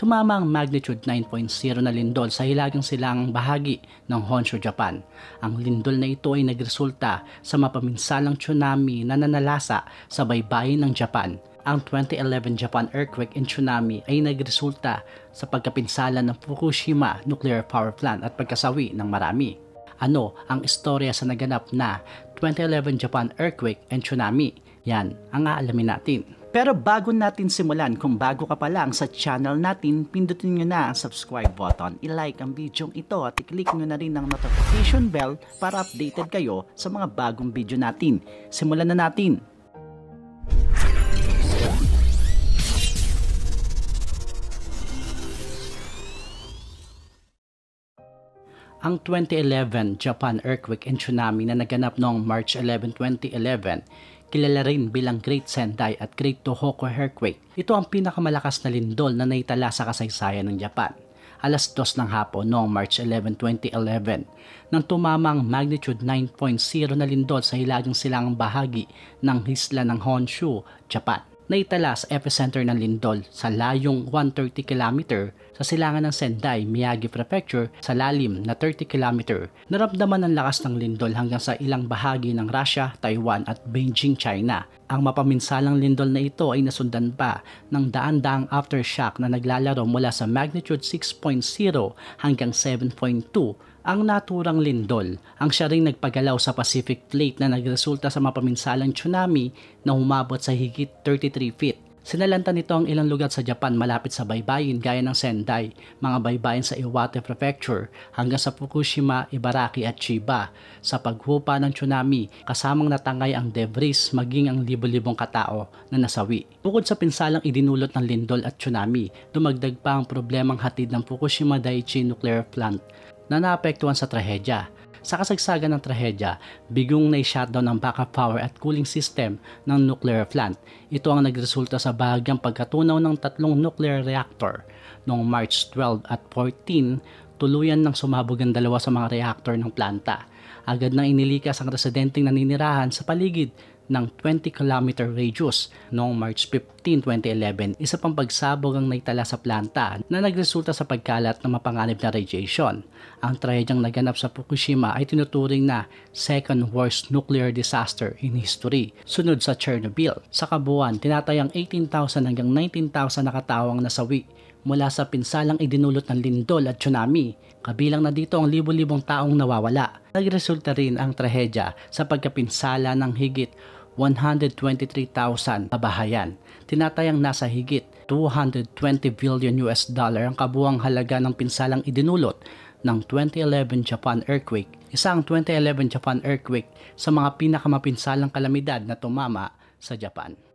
tumama ang magnitude 9.0 na lindol sa hilagang silangang bahagi ng Honshu, Japan. Ang lindol na ito ay nagresulta sa mapaminsalang tsunami na nanalasa sa baybayin ng Japan. Ang 2011 Japan earthquake and tsunami ay nagresulta sa pagkapinsala ng Fukushima Nuclear Power Plant at pagkasawi ng marami. Ano ang istorya sa naganap na 2011 Japan earthquake and tsunami? Yan ang aalamin natin. Pero bago natin simulan, kung bago ka pa lang sa channel natin, pindutin nyo na ang subscribe button, i-like ang video ito at i-click nyo na rin ang notification bell para updated kayo sa mga bagong video natin. Simulan na natin! Ang 2011 Japan earthquake and tsunami na naganap noong March 11, 2011, kilala rin bilang Great Sendai at Great Tohoku earthquake. Ito ang pinakamalakas na lindol na naitala sa kasaysayan ng Japan. Alas 2 ng hapon noong March 11, 2011, nang tumamang magnitude 9.0 na lindol sa hilagang silangang bahagi ng isla ng Honshu, Japan. Naitala sa epicenter ng lindol sa layong 130 km sa silangan ng Sendai, Miyagi Prefecture sa lalim na 30 km. Naramdaman ang lakas ng lindol hanggang sa ilang bahagi ng Russia, Taiwan at Beijing, China. Ang mapaminsalang lindol na ito ay nasundan pa ng daan-daang aftershock na naglalaro mula sa magnitude 6.0 hanggang 7.2. Ang naturang lindol ang siya ring nagpagalaw sa Pacific Plate na nagresulta sa mapaminsalang tsunami na humabot sa higit 33 feet. Sinalanta nito ang ilang lugar sa Japan malapit sa baybayin gaya ng Sendai, mga baybayin sa Iwate Prefecture hanggang sa Fukushima, Ibaraki at Chiba. Sa paghupa ng tsunami, kasamang natangay ang debris maging ang libo-libong katao na nasawi. Bukod sa pinsalang idinulot ng lindol at tsunami, dumagdag pa ang problemang hatid ng Fukushima Daiichi Nuclear Plant na naapektuhan sa trahedya. Sa kasagsagan ng trahedya, bigong na-shutdown ang backup power at cooling system ng nuclear plant. Ito ang nagresulta sa bahagyang pagkatunaw ng 3 nuclear reactor. Noong March 12 at 14, tuluyan nang sumabog ang 2 sa mga reactor ng planta. Agad nang inilikas ang residenteng naninirahan sa paligid ng 20 km radius. Noong March 15, 2011, isa pang pagsabog ang naitala sa planta na nagresulta sa pagkalat ng mapanganib na radiation. Ang trahedyang naganap sa Fukushima ay tinuturing na second worst nuclear disaster in history, sunod sa Chernobyl. Sa kabuuan, tinatayang 18,000 hanggang 19,000 na katawang nasawi mula sa pinsalang idinulot ng lindol at tsunami. Kabilang na dito ang libo-libong taong nawawala. Nagresulta rin ang trahedya sa pagkapinsala ng higit 123,000 kabahayan. Tinatayang nasa higit 220 billion US dollar ang kabuuang halaga ng pinsalang idinulot ng 2011 Japan earthquake. Isa ang 2011 Japan earthquake sa mga pinakamapinsalang kalamidad na tumama sa Japan.